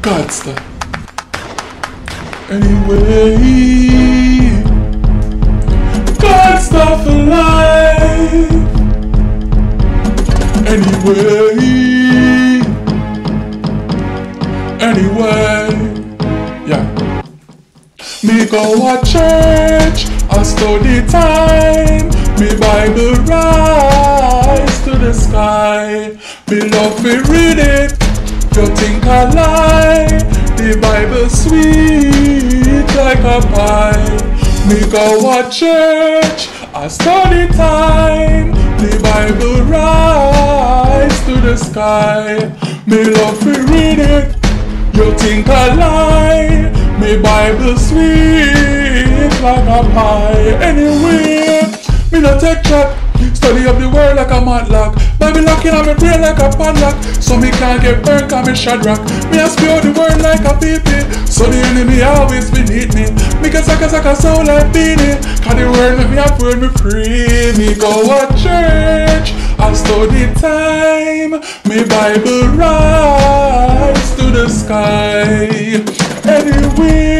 God stop. Anyway, God stop for life. Anyway, yeah. Me go a church, I study time. Me Bible rise to the sky. Me love to read it, you think I lie. The Bible sweet like a pie. Me go a church, I study time. The Bible rise to the sky. Me love to read it, you think I lie. Me Bible sweet like a pie. Anyway, me no take chat. Study of the word like a matlock. Bible locking on my brain like a padlock. So me can't get burnt on me shadrack. Me a spew the word like a peepee. So the enemy always beneath me. Me can suck a soul like beanie. Cause the word make me up word me free. Me go a church, I study time. Me Bible rise to the sky. Anyway,